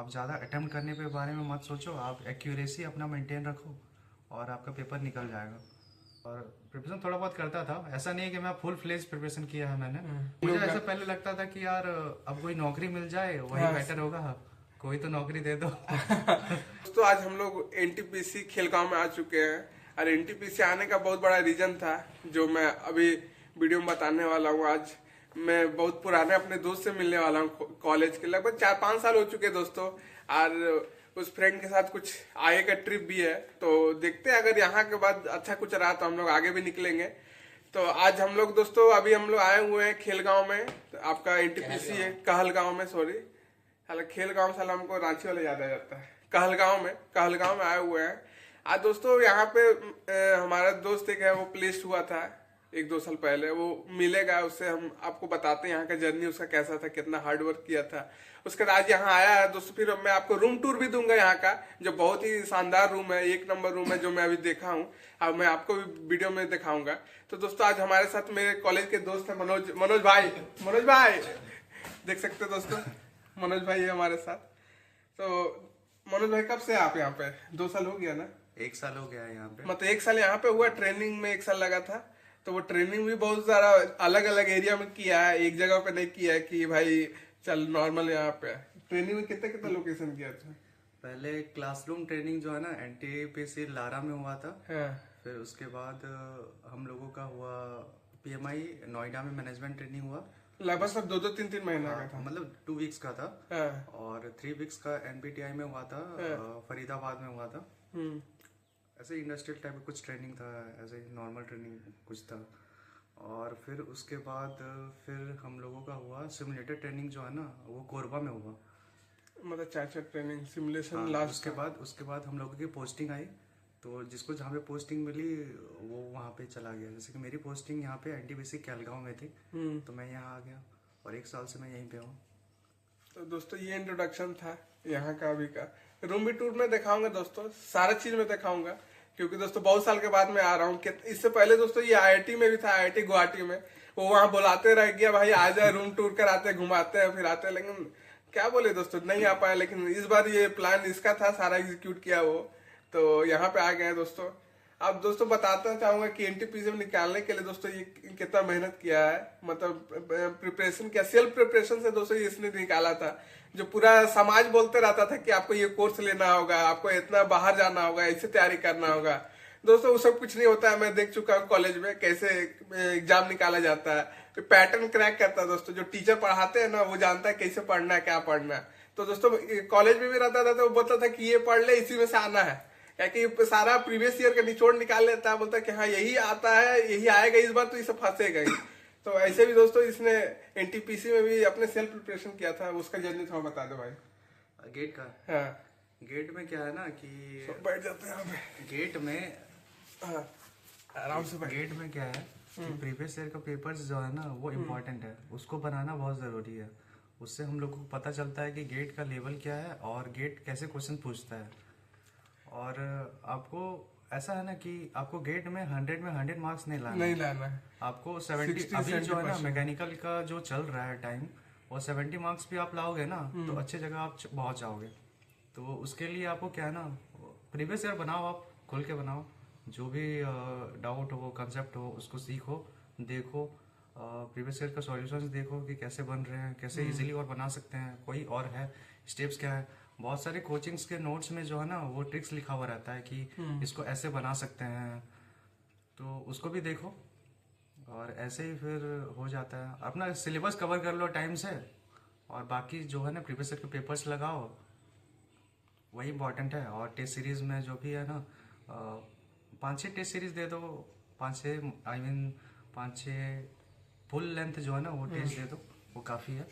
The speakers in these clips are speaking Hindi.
आप ज़्यादा अटेम्प्ट करने के बारे में मत सोचो, आप एक्यूरेसी अपना मेंटेन रखो और आपका पेपर निकल जाएगा। और प्रिपरेशन थोड़ा बहुत करता था, ऐसा नहीं है कि मैं फुल फ्लेज प्रिपरेशन किया है मैंने। मुझे ऐसा पहले लगता था कि यार अब कोई नौकरी मिल जाए वही बेटर होगा, कोई तो नौकरी दे दो। दोस्तों आज हम लोग एनटीपीसी खेलगांव में आ चुके हैं और एनटीपीसी आने का बहुत बड़ा रीजन था जो मैं अभी वीडियो में बताने वाला हूँ। आज मैं बहुत पुराने अपने दोस्त से मिलने वाला हूँ, कॉलेज के लगभग 4-5 साल हो चुके हैं दोस्तों। और उस फ्रेंड के साथ कुछ आगे का ट्रिप भी है, तो देखते हैं अगर यहाँ के बाद अच्छा कुछ रहा तो हम लोग आगे भी निकलेंगे। तो आज हम लोग दोस्तों अभी हम लोग आए हुए हैं खेलगांव में, तो आपका एनटीपीसी है कहलगांव में, सॉरी हालांकि खेलगांव साला हमको रांची वाला याद आ जाता है। कहलगांव में आए हुए हैं आज दोस्तों। यहाँ पे हमारा दोस्त एक है, वो प्लेस्ड हुआ था 1-2 साल पहले, वो मिलेगा, उससे हम आपको बताते हैं यहाँ का जर्नी उसका कैसा था, कितना हार्ड वर्क किया था। उसके बाद आज यहाँ आया है दोस्तों। फिर मैं आपको रूम टूर भी दूंगा यहाँ का, जो बहुत ही शानदार रूम है, 1 नंबर रूम है जो मैं अभी देखा हूँ, अब मैं आपको भी वीडियो में दिखाऊंगा। तो दोस्तों आज हमारे साथ मेरे कॉलेज के दोस्त है मनोज भाई देख सकते हो दोस्तों, मनोज भाई है हमारे साथ। तो मनोज भाई कब से आप यहाँ पे? 2 साल हो गया ना? 1 साल हो गया है यहाँ पे। मतलब 1 साल यहाँ पे हुआ, ट्रेनिंग में 1 साल लगा था। तो वो ट्रेनिंग भी बहुत सारा अलग अलग एरिया में किया है, एक जगह पे नहीं किया है कि भाई चल नॉर्मल यहाँ पे। ट्रेनिंग में कितने कितने लोकेशन किया था? पहले क्लासरूम ट्रेनिंग जो है ना एनटीपीसी लारा में हुआ था। हाँ। फिर उसके बाद हम लोगों का हुआ पीएमआई नोएडा में मैनेजमेंट ट्रेनिंग हुआ, लगभग सब 2-2 3-3 महीना का था। मतलब 2 वीक्स का था। हाँ। और 3 वीक्स का एनपीटीआई में हुआ था, फरीदाबाद में हुआ था। ऐसे इंडस्ट्रियल टाइप का कुछ ट्रेनिंग था, ऐसे नॉर्मल ट्रेनिंग कुछ था। और फिर उसके बाद फिर हम लोगों का हुआ सिमुलेटर ट्रेनिंग जो है ना, वो कोरबा में हुआ। मतलब 4 ट्रेनिंग सिमुलेशन हाँ, लास्ट। उसके बाद हम लोगों की पोस्टिंग आई, तो जिसको जहाँ पे पोस्टिंग मिली वो वहाँ पे चला गया। जैसे कि मेरी पोस्टिंग यहाँ पे एनटीपीसी कहलगांव में थी, तो मैं यहाँ आ गया और 1 साल से मैं यहीं पे हूँ। तो दोस्तों ये इंट्रोडक्शन था यहाँ का। अभी का रूम भी टूर में दिखाऊंगा दोस्तों, सारा चीज में दिखाऊंगा, क्योंकि दोस्तों बहुत साल के बाद मैं आ रहा हूँ। इससे पहले दोस्तों ये आईआईटी में भी था, आईआईटी गुवाहाटी में। वो वहाँ बुलाते रह गया, भाई आ जाए रूम टूर कराते, घुमाते हैं, फिर आते हैं, लेकिन क्या बोले दोस्तों नहीं आ पाया। लेकिन इस बार ये प्लान इसका था, सारा एग्जीक्यूट किया वो, तो यहाँ पे आ गए हैं दोस्तों। अब दोस्तों बताना चाहूंगा कि एनटीपीसी में निकालने के लिए दोस्तों ये कितना मेहनत किया है, मतलब प्रिपरेशन किया, सेल्फ प्रिपरेशन से दोस्तों ये इसने निकाला था। जो पूरा समाज बोलते रहता था कि आपको ये कोर्स लेना होगा, आपको इतना बाहर जाना होगा, इससे तैयारी करना होगा, दोस्तों वो सब कुछ नहीं होता है। मैं देख चुका हूँ कॉलेज में कैसे एग्जाम निकाला जाता है, तो पैटर्न क्रैक करता है दोस्तों। जो टीचर पढ़ाते हैं ना वो जानता है कैसे पढ़ना है, क्या पढ़ना है। तो दोस्तों कॉलेज में भी रहता था तो वो बोलता था कि ये पढ़ ले, इसी में से आना है, क्या कि सारा प्रीवियस ईयर का निचोड़ निकाल लेता है, बोलता है कि हाँ यही आता है, यही आएगा इस बार, तो इसे फंसेगा ही। तो ऐसे भी दोस्तों इसने एनटीपीसी में भी अपने सेल्फ प्रिपरेशन किया था, उसका जर्नी थोड़ा बता दो भाई। गेट का? हाँ। गेट में क्या है ना कि बैठ जाते हैं यहाँ पे। गेट में हाँ, आराम से बैठ। गेट में क्या है कि प्रीवियस ईयर का पेपर्स जो है ना वो इम्पोर्टेंट है, उसको बनाना बहुत ज़रूरी है। उससे हम लोग को पता चलता है कि गेट का लेवल क्या है और गेट कैसे क्वेश्चन पूछता है। और आपको ऐसा है ना कि आपको गेट में 100 में 100 मार्क्स नहीं लाना है। आपको 70 अभी जो है ना मैकेनिकल का जो चल रहा है टाइम, वो 70 मार्क्स भी आप लाओगे ना तो अच्छे जगह आप पहुंच जाओगे। तो उसके लिए आपको क्या है ना, प्रीवियस ईयर बनाओ, आप खोल के बनाओ, जो भी डाउट हो, कंसेप्ट हो, उसको सीखो, देखो, प्रीवियस ईयर का सॉल्यूशंस देखो कि कैसे बन रहे हैं, कैसे इजीली और बना सकते हैं, कोई और है स्टेप्स क्या है। बहुत सारे कोचिंग्स के नोट्स में जो है ना वो ट्रिक्स लिखा हुआ रहता है कि इसको ऐसे बना सकते हैं, तो उसको भी देखो और ऐसे ही फिर हो जाता है। अपना सिलेबस कवर कर लो टाइम से, और बाकी जो है ना प्रीवियस ईयर के पेपर्स लगाओ, वही इंपॉर्टेंट है। और टेस्ट सीरीज में जो भी है ना 5-6 टेस्ट सीरीज दे दो, 5-6 आई मीन 5-6 फुल लेंथ जो है ना वो टेस्ट दे दो, वो काफ़ी है।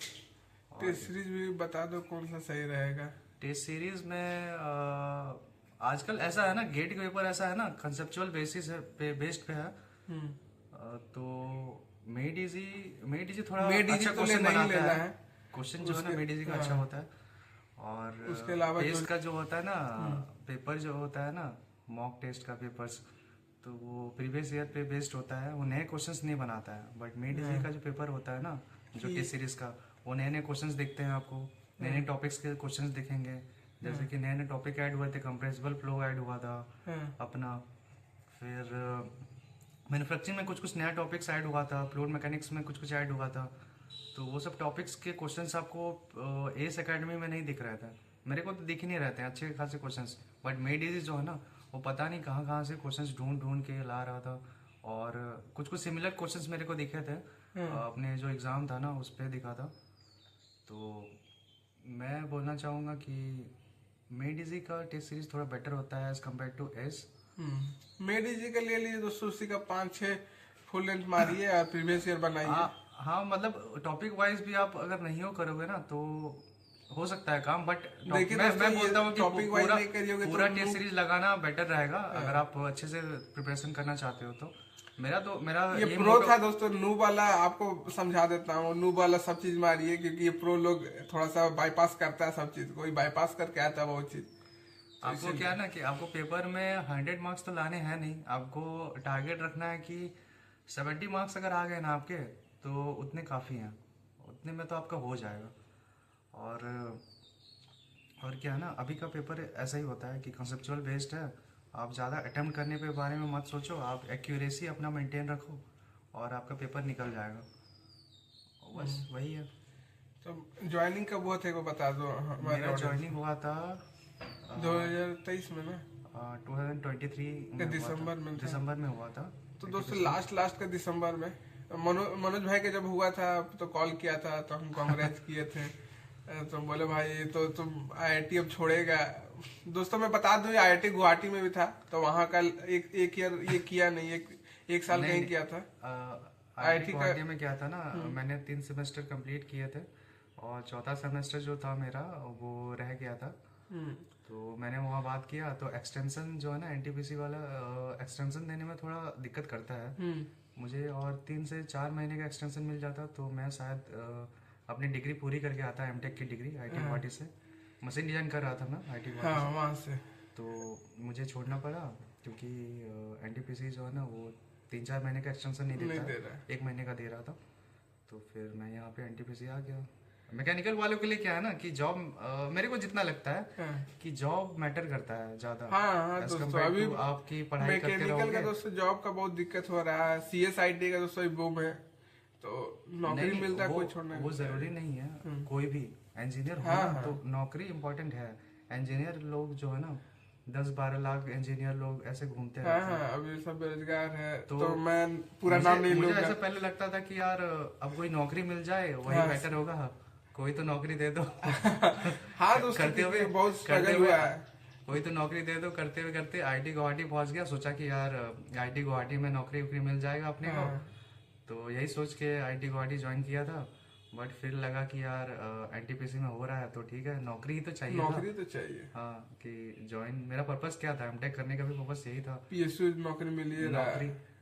टेस्ट सीरीज भी बता दो कौन सा सही रहेगा। टेस्ट सीरीज में आजकल ऐसा है ना, गेट के पेपर ऐसा है ना कंसेप्चुअल बेसिस पे बेस्ड पे है। तो मेड इजी थोड़ा अच्छा क्वेश्चन बनाता है, क्वेश्चन जो है ना मेड इजी का अच्छा होता है। और उसके अलावा टेस्ट का जो होता है ना पेपर जो होता है ना मॉक टेस्ट का पेपर्स, तो वो प्रीवियस ईयर पे बेस्ड होता है, वो नए क्वेश्चंस नहीं बनाता है। बट मेड इजी का जो पेपर होता है ना, जो टेस्ट सीरीज का, वो नए नए क्वेश्चंस देखते हैं आपको, नए नए टॉपिक्स के क्वेश्चंस दिखेंगे, जैसे कि नए नए टॉपिक ऐड हुए थे, कंप्रेसिबल फ्लो ऐड हुआ था अपना, फिर मैन्युफैक्चरिंग में कुछ कुछ नया टॉपिक्स ऐड हुआ था, फ्लूइड मैकेनिक्स में कुछ कुछ ऐड हुआ था। तो वो सब टॉपिक्स के क्वेश्चंस आपको एस एकेडमी में नहीं दिख रहे थे, मेरे को तो दिख ही नहीं रहते हैं अच्छे खासे क्वेश्चंस। बट मेड इजी जो है ना, वो पता नहीं कहाँ कहाँ से क्वेश्चंस ढूंढ ढूंढ के ला रहा था, और कुछ कुछ सिमिलर क्वेश्चंस मेरे को दिखे थे अपने जो एग्ज़ाम था ना उस पर दिखा था। तो मैं बोलना चाहूँगा कि मेड इजी का टेस्ट सीरीज थोड़ा बेटर होता है as compare to ACE. Made Easy के लिए दोस्तों उसी का 5-6 फुल लेंथ मारिए और प्रीवियस ईयर बनाइए। हाँ मतलब टॉपिक वाइज भी आप अगर नहीं हो करोगे ना तो हो सकता है काम, बट देखिए मैं बोलता हूँ कि टॉपिक वाइज नहीं करियोगे पूरा टेस्ट सीरीज लगाना बेटर रहेगा अगर आप अच्छे से प्रिपरेशन करना चाहते हो तो। मेरा ये प्रो था दोस्तों, नूब वाला आपको समझा देता हूँ। नूब वाला सब चीज मारिए, क्योंकि ये प्रो लोग थोड़ा सा बाईपास करता है सब चीज, कोई बाईपास करके आता है बहुत चीज। आपको क्या है ना कि आपको पेपर में 100 मार्क्स तो लाने हैं नहीं, आपको टारगेट रखना है कि 70 मार्क्स अगर आ गए ना आपके तो उतने काफ़ी हैं, उतने में तो आपका हो जाएगा। और क्या है ना, अभी का पेपर ऐसा ही होता है कि कंसेप्चुअल बेस्ड है, आप ज़्यादा अटेम्प्ट करने पे बारे में मत सोचो, आप एक्यूरेसी अपना मेंटेन रखो और आपका पेपर निकल जाएगा, बस वही है। तो ज्वाइनिंग कब हुआ थे वो बता दो। मेरा ज्वाइनिंग हुआ था 2023 में ना, 2023 में दिसंबर में हुआ था। तो दोस्तों लास्ट का दिसंबर में मनोज भाई का जब हुआ था तो कॉल किया था, तो हम कांग्रेस किए थे। तो बोले भाई तो तुम आईआईटी अब छोड़ेगा। दोस्तों मैं बता दूं आईआईटी गुवाहाटी में भी था, तो वहाँ का एक ईयर ये किया नहीं, एक साल कहीं किया था। आईआईटी गुवाहाटी में क्या था ना, मैंने 3 सेमेस्टर कंप्लीट किए थे और चौथा सेमेस्टर जो था मेरा वो रह गया था। तो मैंने वहाँ बात किया तो एक्सटेंशन जो है ना एनटीपीसी वाला एक्सटेंशन देने में थोड़ा दिक्कत करता है मुझे, और 3 से 4 महीने का एक्सटेंशन मिल जाता तो मैं शायद अपनी डिग्री पूरी करके आता, एमटेक की डिग्री आईटी गुवाहाटी से। मशीन डिजाइन कर रहा था मैं आईटी गुवाहाटी वहाँ से। तो मुझे छोड़ना पड़ा क्योंकि एनटीपीसी जो है ना वो 3-4 महीने का एक्सटेंशन नहीं देता, 1 महीने का दे रहा था। तो फिर मैं यहाँ पे एनटीपीसी आ गया। मैकेनिकल वालों के लिए क्या है ना कि जॉब मेरे को जितना लगता है कि जॉब मैटर करता है ज्यादा। हाँ दोस्तों अभी आपकी पढ़ाई करते रहोगे। मैकेनिकल का दोस्तों जॉब का बहुत दिक्कत हो रहा है, सीएसआईटी का दोस्तों बूम है, तो नौकरी मिलता है कोई छोड़ना वो जरूरी नहीं है, कोई भी इंजीनियर हो ना तो नौकरी इम्पोर्टेंट है। इंजीनियर लोग जो है ना 10-12 लाख इंजीनियर लोग ऐसे घूमते हैं। अभी सब बेरोजगार है तो मैं पूरा नाम नहीं लूंगा। मुझे ऐसा पहले लगता था कि यार अब कोई नौकरी मिल जाए वही बेटर होगा, कोई तो नौकरी दे दो। हाँ दोस्तों करते हुए बहुत स्ट्रगल हुआ है, कोई तो नौकरी दे दो। करते हुए करते आईटी गुवाहाटी पहुंच गया, सोचा कि यार आईटी गुवाहाटी में नौकरी मिल जाएगा अपने को। तो यही सोच के आईटी गुवाहाटी ज्वाइन किया था, बट फिर लगा कि यार एनटीपीसी में हो रहा है तो ठीक है, नौकरी ही तो चाहिए। नौकरी तो चाहिए हाँ कि ज्वाइन, मेरा पर्पस क्या था, एमटेक करने का भी पर्पस यही था। पीएसयू नौकरी मिली है,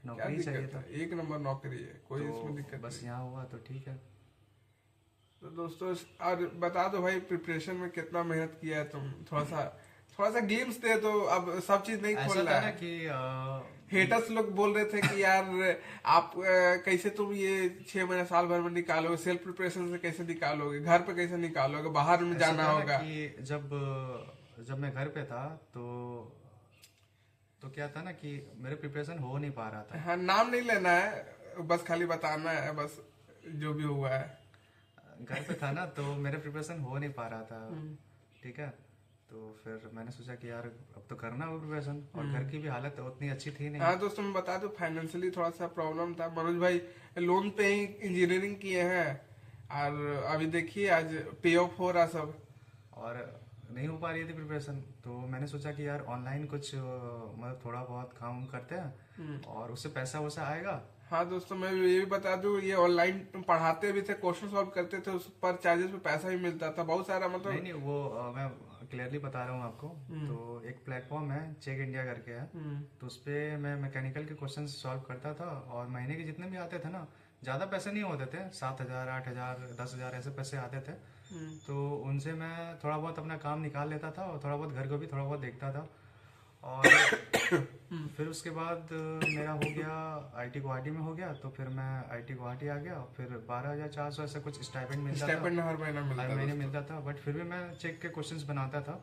नौकरी चाहिए था, एक नंबर नौकरी है, कोई इसमें दिक्कत बस यहाँ हुआ तो ठीक है। तो दोस्तों और बता दो भाई प्रिपरेशन में कितना मेहनत किया है तुम, थोड़ा सा गेम्स दे दो, अब सब चीज नहीं खोल रहा है कि हेटर्स लोग बोल रहे थे कि यार आप कैसे तुम ये 6 महीने साल भर में निकालोगे, सेल्फ प्रिपरेशन से कैसे निकालोगे, घर पे कैसे निकालोगे, बाहर में जाना होगा। कि जब मैं घर पे था तो क्या था ना कि मेरे प्रिपरेशन हो नहीं पा रहा था। हाँ नाम नहीं लेना है, बस खाली बताना है, बस जो भी हुआ है। घर पे था ना तो मेरे प्रिपरेशन हो नहीं पा रहा था, ठीक है। तो फिर मैंने सोचा कि यार अब तो करना होगा प्रिपरेशन, और घर की भी हालत उतनी अच्छी थी नहीं। हाँ दोस्तों मैं बता दूं फाइनेंशियली थोड़ा सा प्रॉब्लम था। मनोज भाई लोन पे ही इंजीनियरिंग किए हैं और अभी देखिए आज पे ऑफ हो रहा सब, और नहीं हो पा रही थी प्रिपरेशन। तो मैंने सोचा कि यार ऑनलाइन कुछ मतलब थोड़ा बहुत काम करते हैं और उससे पैसा वैसा आएगा। हाँ दोस्तों मैं ये भी बता दूं ये ऑनलाइन पढ़ाते भी थे, क्वेश्चन सॉल्व करते थे, उस पर चार्जेस पे पैसा भी मिलता था बहुत सारा, मतलब नहीं वो मैं क्लियरली बता रहा हूँ आपको। तो एक प्लेटफॉर्म है चेक इंडिया करके है, तो उस पर मैं मैकेनिकल के क्वेश्चन सॉल्व करता था और महीने के जितने भी आते थे ना, ज़्यादा पैसे नहीं होते थे, 7,000 8,000 10,000 ऐसे पैसे आते थे। तो उनसे मैं थोड़ा बहुत अपना काम निकाल लेता था और थोड़ा बहुत घर को भी थोड़ा बहुत देखता था। और फिर उसके बाद मेरा हो गया आईटी गुवाहाटी में हो गया, तो फिर मैं आईटी गुवाहाटी आ गया। फिर 12,400 ऐसा कुछ स्टाइपेंड मिलता था, स्टाइपेंड हर महीना हर मिलता महीने है मिलता था। बट फिर भी मैं चेक के क्वेश्चंस बनाता था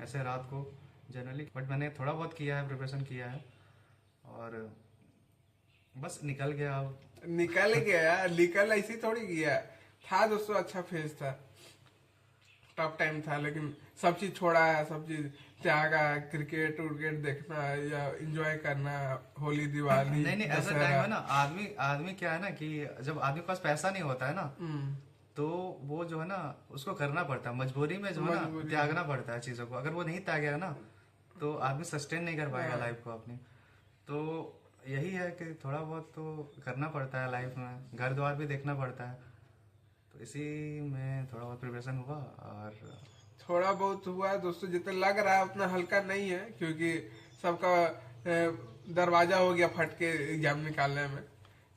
ऐसे रात को जनरली। बट मैंने थोड़ा बहुत किया है, प्रिपरेशन किया है, और बस निकल गया अब। निकल ही गया यार, निकल ऐसे थोड़ी गया था दोस्तों। अच्छा फेज था, टफ टाइम था, लेकिन सब चीज छोड़ा है, सब चीज त्यागा है। क्रिकेट उर्केट देखना या एंजॉय करना, होली दिवाली नहीं नहीं, ऐसा टाइम है ना, आदमी आदमी क्या है ना कि जब आदमी के पास पैसा नहीं होता है ना, तो वो जो है ना उसको करना पड़ता है मजबूरी में, जो है ना मजबूरी त्यागना पड़ता है चीज़ों को। अगर वो नहीं त्यागेगा ना तो आदमी सस्टेन नहीं कर पाएगा हाँ। लाइफ को अपनी। तो यही है कि थोड़ा बहुत तो करना पड़ता है लाइफ में, घर द्वार भी देखना पड़ता है। तो इसी में थोड़ा बहुत प्रिपरेशन हुआ। और थोड़ा बहुत हुआ है दोस्तों, जितना लग रहा है उतना हल्का नहीं है, क्योंकि सबका दरवाजा हो गया फट के एग्जाम निकालने में,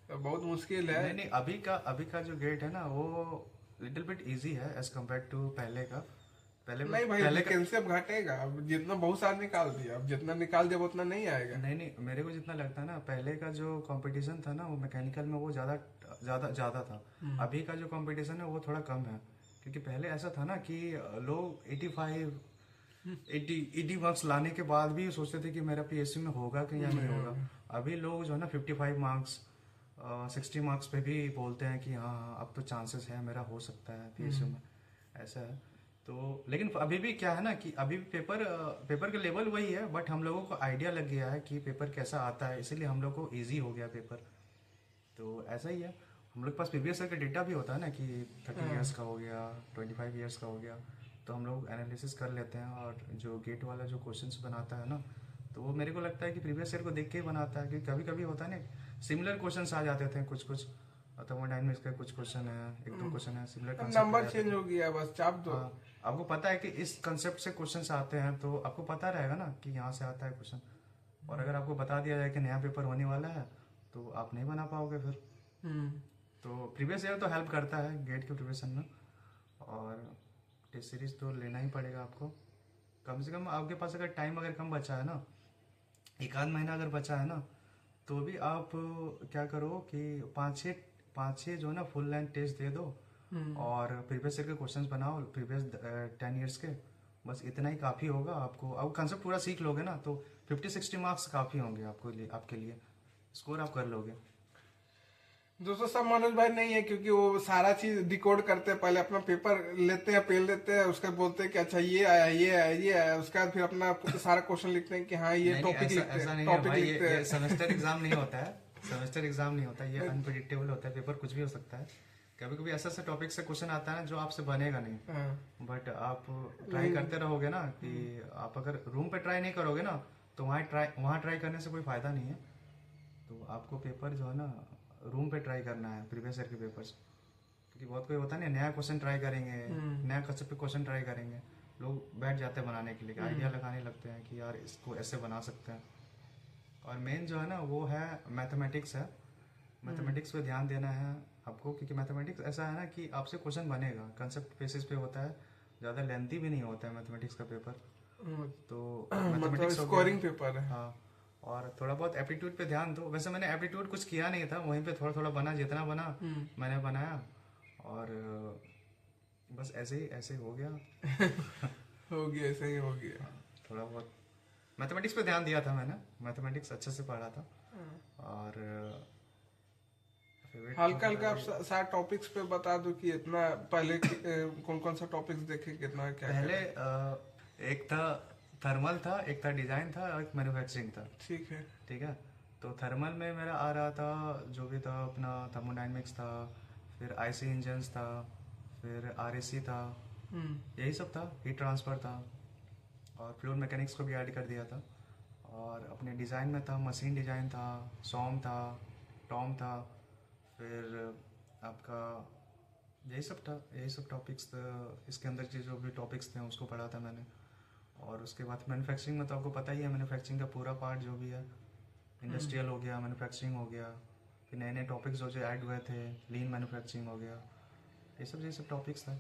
तो बहुत मुश्किल है। नहीं नहीं, अभी का जो गेट है ना वो लिटिल बिट इजी है एज कम्पेयर टू पहले का। नहीं भाई, पहले का वैकेंसी अब घटेगा। अब जितना बहुत सारा निकाल दिया, अब जितना निकाल दिया उतना नहीं आएगा। नहीं नहीं, मेरे को जितना लगता है ना पहले का जो कंपटीशन था ना वो मैकेनिकल में वो ज्यादा ज्यादा ज्यादा था। अभी का जो कंपटीशन है वो थोड़ा कम है, क्योंकि पहले ऐसा था ना कि लोग 80 मार्क्स लाने के बाद भी सोचते थे कि मेरा पीएसयू में होगा कि या नहीं होगा। अभी लोग जो है ना 55 मार्क्स 60 मार्क्स पे भी बोलते हैं कि हाँ हाँ अब तो चांसेस है मेरा हो सकता है पीएसयू में, ऐसा है। तो लेकिन अभी भी क्या है ना कि अभी भी पेपर का लेवल वही है, बट हम लोगों को आइडिया लग गया है कि पेपर कैसा आता है, इसीलिए हम लोग को इजी हो गया पेपर। तो ऐसा ही है, हम लोग के पास प्रीवियस ईयर का डेटा भी होता है ना कि 30 इयर्स का हो गया, 25 इयर्स का हो गया, तो हम लोग एनालिसिस कर लेते हैं। और जो गेट वाला जो क्वेश्चंस बनाता है ना, तो वो मेरे को लगता है कि प्रीवियस ईयर को देख के ही बनाता है, क्योंकि कभी कभी होता है ना सिमिलर क्वेश्चंस आ जाते थे कुछ कुछ। थर्मोडायनेमिक्स का कुछ क्वेश्चन है, एक दो क्वेश्चन है सिमिलर अब कंसेप्ट नंबर चेंज हो गया, बस चाप दो। हाँ, आपको पता है कि इस कंसेप्ट से क्वेश्चंस आते हैं, तो आपको पता रहेगा ना कि यहाँ से आता है क्वेश्चन। और अगर आपको बता दिया जाए कि नया पेपर होने वाला है तो आप नहीं बना पाओगे फिर। तो प्रीवियस ईयर तो हेल्प करता है गेट के प्रिपरेशन में। और टेस्ट सीरीज तो लेना ही पड़ेगा आपको। कम से कम आपके पास अगर टाइम अगर कम बचा है ना, एक आध महीना अगर बचा है ना, तो भी आप क्या करो कि पाँच छः जो है ना फुल लेंथ टेस्ट दे दो, और प्रीवियस ईयर के क्वेश्चंस बनाओ प्रीवियस 10 इयर्स के। बस इतना ही काफ़ी होगा आपको। अब कंसेप्ट पूरा सीख लोगे ना तो 50-60 मार्क्स काफ़ी होंगे आपके लिए स्कोर आप कर लोगे। दोस्तों सब मनोज भाई नहीं है, क्योंकि वो सारा चीज डिकोड करते हैं। पहले अपना पेपर लेते हैं, पेन लेते हैं, उसका बोलते हैं कि अच्छा ये आया ये आया ये आया, उसके बाद फिर अपना सारा क्वेश्चन लिखते हैं कि हाँ ये नहीं, टॉपिक लिखते ऐसा हैं, नहीं है टॉपिक भाई, लिखते ये हैं। सेमेस्टर एग्जाम नहीं होता है। सेमेस्टर एग्जाम नहीं होता है, ये अनप्रिडिक्टेबल होता है। पेपर कुछ भी हो सकता है। कभी कभी ऐसा ऐसा टॉपिक से क्वेश्चन आता है जो आपसे बनेगा नहीं, हाँ। बट आप ट्राई करते रहोगे ना कि आप अगर रूम पे ट्राई नहीं करोगे ना तो वहाँ ट्राई करने से कोई फायदा नहीं है। तो आपको पेपर जो है ना रूम पे ट्राई करना है, प्रीवियस ईयर के पेपर्स। क्योंकि बहुत कोई होता है ना नया क्वेश्चन ट्राई करेंगे, नया कंसेप्ट पे क्वेश्चन ट्राई करेंगे, लोग बैठ जाते हैं बनाने के लिए, आइडिया लगाने लगते हैं कि यार इसको ऐसे बना सकते हैं। और मेन जो है ना वो है मैथमेटिक्स है। मैथमेटिक्स पे ध्यान देना है आपको, क्योंकि मैथमेटिक्स ऐसा है ना कि आपसे क्वेश्चन बनेगा, कंसेप्ट बेसिस पे होता है, ज़्यादा लेंथी भी नहीं होता है मैथमेटिक्स का पेपर। तो मतलब मैथमेटिक्स स्कोरिंग पेपर है। हाँ, और थोड़ा बहुत एप्टीट्यूड पे ध्यान दो। वैसे मैंने एप्टीट्यूड कुछ किया नहीं था, वहीं पे थोड़ा थोड़ा बना, जितना बना मैंने बनाया। और बस ऐसे ही हो गया। हो गया, सही हो गया। थोड़ा बहुत मैथमेटिक्स पे ध्यान दिया था मैंने, मैथमेटिक्स अच्छे से पढ़ा था। और हल्का हल्का आप सारे टॉपिक्स पे बता दो कि इतना पहले कौन कौन सा टॉपिक्स देखे, कितना क्या पहले एक था थर्मल था, एक था डिजाइन था, और एक मैन्युफैक्चरिंग था। ठीक है। ठीक है, तो थर्मल में मेरा आ रहा था जो भी था अपना थर्मोडायनेमिक्स था, फिर आईसी इंजन्स था, फिर आरएसी था, यही सब था। हीट ट्रांसफर था, और फ्लूइड मैकेनिक्स को भी ऐड कर दिया था। और अपने डिज़ाइन में था मशीन डिज़ाइन था, सॉम था, टॉम था, फिर आपका यही सब था, यही सब टॉपिक्स था। इसके अंदर जो भी टॉपिक्स थे उसको पढ़ा था मैंने। और उसके बाद मैन्युफैक्चरिंग में तो आपको पता ही है, मैन्युफैक्चरिंग का पूरा पार्ट जो भी है, इंडस्ट्रियल हो गया, मैन्युफैक्चरिंग हो गया, फिर नए नए टॉपिक्स जो ऐड हुए थे, लीन मैन्युफैक्चरिंग हो गया, ये सब टॉपिक्स था।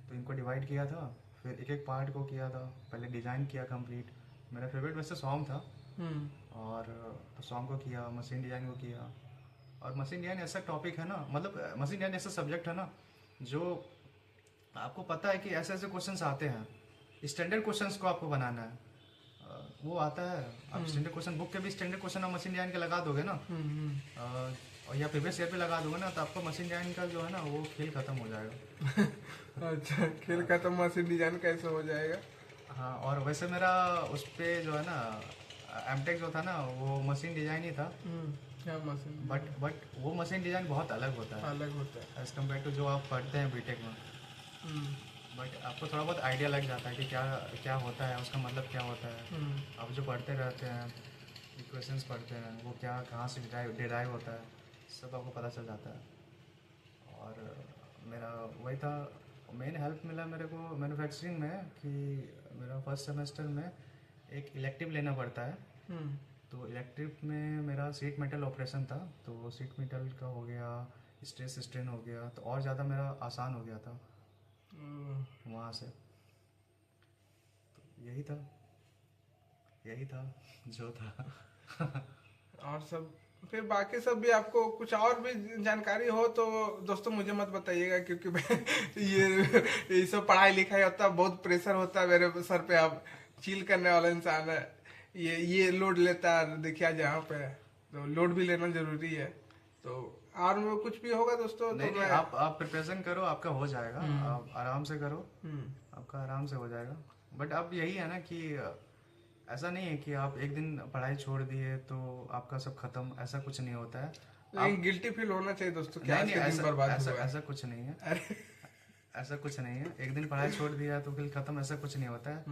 तो इनको डिवाइड किया था, फिर एक एक पार्ट को किया था। पहले डिज़ाइन किया कंप्लीट, मेरा फेवरेट वैसे सॉन्ग था, हम्म। और तो सॉन्ग को किया, मशीन डिजाइन को किया। और मशीन डिजाइन ऐसा टॉपिक है ना, मतलब मशीन डिजाइन ऐसा सब्जेक्ट है ना जो आपको पता है कि ऐसे ऐसे क्वेश्चंस आते हैं, स्टैंडर्ड क्वेश्चंस को आपको बनाना है। वो आता है, आप स्टैंडर्ड क्वेश्चन बुक के भी स्टैंडर्ड क्वेश्चन आप मशीन डिजाइन के लगा दोगे ना, और या प्रीवियस ईयर पे लगा दोगे ना, तो आपका मशीन डिजाइन का जो है ना वो खेल खत्म हो जाएगा। अच्छा, खेल खत्म, मशीन डिजाइन कैसे हो जाएगा? हाँ, और वैसे मेरा उस पे जो है ना एमटेक जो था ना वो मशीन डिजाइन ही था। क्या मशीन? बट वो मशीन डिजाइन बहुत अलग होता है अलग होता है। एज कम्पेयर टू जो आप पढ़ते हैं बीटेक में। बट आपको थोड़ा बहुत आइडिया लग जाता है कि क्या क्या होता है, उसका मतलब क्या होता है। आप जो पढ़ते रहते हैं, इक्वेशंस पढ़ते हैं, वो क्या कहाँ से डिराइव होता है, सब आपको पता चल जाता है। और मेरा वही था, मेन हेल्प मिला मेरे को मैन्युफैक्चरिंग में कि मेरा फर्स्ट सेमेस्टर में एक इलेक्टिव लेना पड़ता है। तो इलेक्टिव में मेरा सीट मेटल ऑपरेशन था, तो सीट मेटल का हो गया, स्ट्रेस स्ट्रेन हो गया, तो और ज़्यादा मेरा आसान हो गया था वहाँ से। तो यही था जो था। और सब फिर बाकी सब भी आपको कुछ और भी जानकारी हो तो दोस्तों मुझे मत बताइएगा, क्योंकि ये सब पढ़ाई लिखाई होता है, बहुत प्रेशर होता है मेरे सर पे। आप चिल करने वाला इंसान है, ये लोड लेता है, देखिए आज यहाँ पे तो लोड भी लेना जरूरी है। तो और में कुछ भी होगा दोस्तों नहीं, तो नहीं, आप प्रिपरेशन करो, आपका हो जाएगा। आप आराम से करो, आपका आराम से हो जाएगा। बट अब यही है ना कि ऐसा नहीं है कि आप एक दिन पढ़ाई छोड़ दिए तो आपका सब खत्म, ऐसा कुछ नहीं होता है। लेकिन गिल्टी फील होना चाहिए दोस्तों, क्या नहीं, आज का दिन बर्बाद हुआ है। ऐसा कुछ नहीं है। ऐसा कुछ नहीं है, एक दिन पढ़ाई छोड़ दिया तो फिर खत्म, ऐसा कुछ नहीं होता है।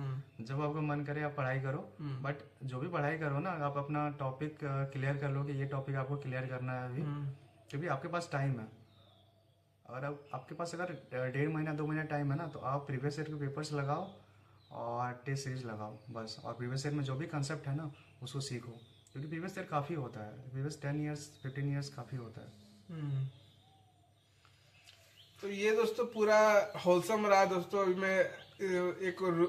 जब आपको मन करे आप पढ़ाई करो। बट जो भी पढ़ाई करो ना, आप अपना टॉपिक क्लियर कर लो कि ये टॉपिक आपको क्लियर करना है अभी, क्योंकि आपके पास टाइम है। और अब आपके पास अगर 1.5 महीना 2 महीना टाइम है ना, तो आप प्रीवियस ईयर के पेपर्स लगाओ और टेस्ट सीरीज लगाओ बस। और प्रीवियस ईयर में जो भी कंसेप्ट है ना उसको सीखो, क्योंकि प्रीवियस ईयर काफ़ी होता है, प्रीवियस 10 ईयर्स 15 ईयर्स काफ़ी होता है। तो ये दोस्तों पूरा होलसम रहा दोस्तों। अभी मैं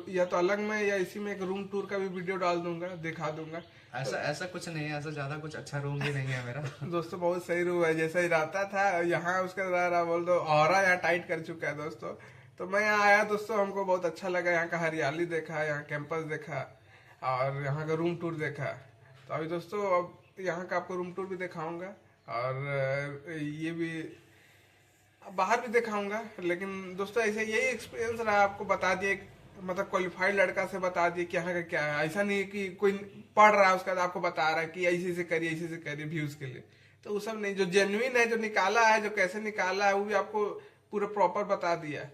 या तो अलग में या इसी में एक रूम टूर का भी वीडियो डाल दूंगा, दिखा दूंगा। ऐसा कुछ नहीं है, ऐसा ज़्यादा कुछ अच्छा रूम भी नहीं है मेरा। दोस्तों बहुत सही रूम है, जैसा ही रहता था यहाँ उसका रहा बोल दो, ऑरा यहाँ टाइट कर चुका है दोस्तों। तो मैं यहाँ आया दोस्तों, हमको बहुत अच्छा लगा, यहाँ का हरियाली देखा, यहाँ कैंपस देखा और यहाँ का रूम टूर देखा। तो अभी दोस्तों अब यहाँ का आपको रूम टूर भी दिखाऊंगा और ये भी बाहर भी दिखाऊंगा। लेकिन दोस्तों ऐसे यही एक्सपीरियंस रहा, आपको बता दिए, मतलब क्वालिफाइड लड़का से बता दिए कि यहाँ का क्या है। ऐसा नहीं कि कोई पढ़ रहा है उसका तो आपको बता रहा है कि ऐसे से करिए, ऐसे से करिए व्यूज के लिए। तो वो सब नहीं, जो जेन्युइन है, जो निकाला है, जो कैसे निकाला है, वो भी आपको पूरा प्रॉपर बता दिया है।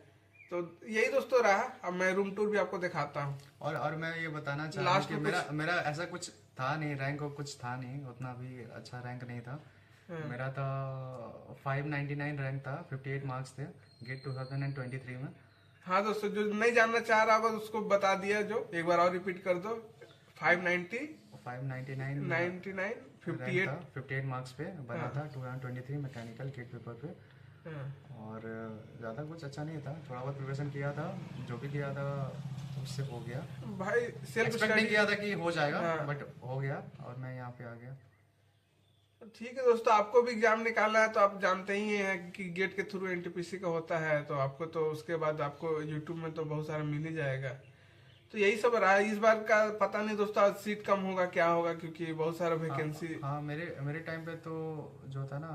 तो यही दोस्तों रहा। अब मैं रूम टूर भी आपको दिखाता हूँ। और मैं ये बताना चाह रहा हूँ कि मेरा ऐसा कुछ था नहीं, रैंक कुछ था नहीं, उतना भी अच्छा रैंक नहीं था। मेरा था 599 रैंक था, 58 मार्क्स थे गेट 2023 में। हाँ दोस्तों, जो नहीं जानना चाह रहा होगा उसको बता दिया, जो एक बार और रिपीट कर दो। 599 58 मार्क्स पे बना था 2023 मैकेनिकल गेट पेपर पे। और ज़्यादा कुछ अच्छा नहीं था, थोड़ा बहुत प्रिपरेशन किया था, जो भी किया था उससे हो गया भाई। सेल्फ एक्सपेक्ट नहीं किया था कि हो जाएगा, बट हो गया और मैं यहाँ पे आ गया। ठीक है दोस्तों, आपको भी एग्जाम निकालना है तो आप जानते ही हैं कि गेट के थ्रू एनटीपीसी का होता है, तो आपको तो उसके बाद आपको यूट्यूब में तो बहुत सारा मिल ही जाएगा। तो यही सब रहा इस बार का। पता नहीं दोस्तों आज सीट कम होगा क्या होगा, क्योंकि बहुत सारा वैकेंसी। हाँ, मेरे टाइम पे तो जो था ना,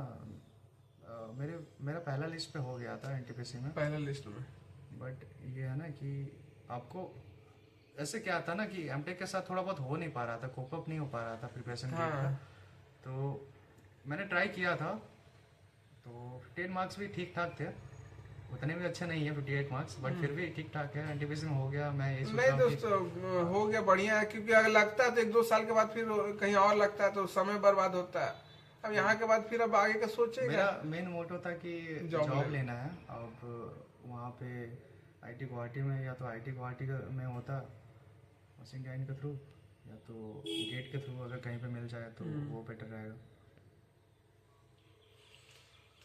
मेरा पहला लिस्ट पे हो गया था एनटीपीसी में, पहला लिस्ट में। बट ये है ना कि आपको ऐसे क्या था ना कि एमटेक के साथ थोड़ा बहुत हो नहीं पा रहा था, कोप अप नहीं हो पा रहा था प्रिपरेशन के लिए। तो मैंने ट्राई किया था, तो 58 मार्क्स भी ठीक ठाक थे, उतने भी अच्छे नहीं है 58 मार्क्स, बट फिर भी ठीक ठाक है, एनटीपीसी में हो गया। मैं ये नहीं दोस्तों हो गया, बढ़िया है, क्योंकि अगर लगता है तो 1-2 साल के बाद फिर कहीं और लगता है तो समय बर्बाद होता है। अब यहाँ के बाद फिर अब आगे का सोचेगा। मेरा मेन मोटो था कि जॉब लेना है। अब वहाँ पे आईटी गुवाहाटी में, या तो आईटी गुवाहाटी में होता मशीन डिजाइन के थ्रू, या तो गेट के थ्रू अगर कहीं पे मिल जाए तो वो बेटर रहेगा।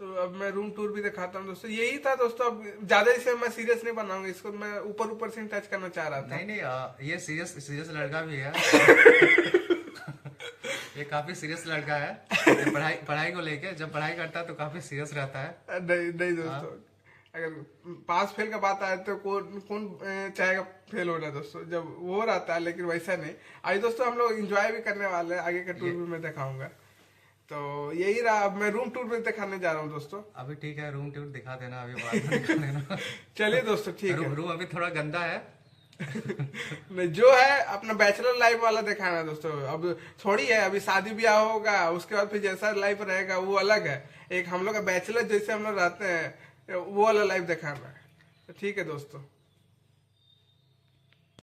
तो अब मैं रूम टूर भी दिखाता हूँ दोस्तों। यही था दोस्तों, अब ज्यादा इसे मैं सीरियस नहीं बनाऊंगा, इसको मैं ऊपर ऊपर से टच करना चाह रहा था। नहीं नहीं, ये सीरियस सीरियस लड़का भी है। ये काफी सीरियस लड़का है। ये पढ़ाई पढ़ाई को लेके जब पढ़ाई करता है तो काफी सीरियस रहता है। नहीं नहीं दोस्तों, अगर पास फेल का बात आए तो कौन कौन चाहेगा फेल होना दोस्तों, जब वो रहता है। लेकिन वैसा नहीं। आज दोस्तों हम लोग एंजॉय भी करने वाले हैं, आगे का टूर भी मैं दिखाऊंगा। तो यही रहा, अब मैं रूम टूर में दिखाने जा रहा हूँ दोस्तों। अभी ठीक है, रूम टूर दिखा देना, अभी बाद में दिखा देना। चलिए दोस्तों ठीक है। रूम अभी थोड़ा गंदा है। नहीं, जो है अपना बैचलर लाइफ वाला दिखाना है दोस्तों। अब थोड़ी है, अभी शादी ब्याह होगा, उसके बाद फिर जैसा लाइफ रहेगा वो अलग है। एक हम लोग का बैचलर जैसे हम लोग रहते हैं वो वाला लाइफ दिखाना है। तो ठीक है दोस्तों।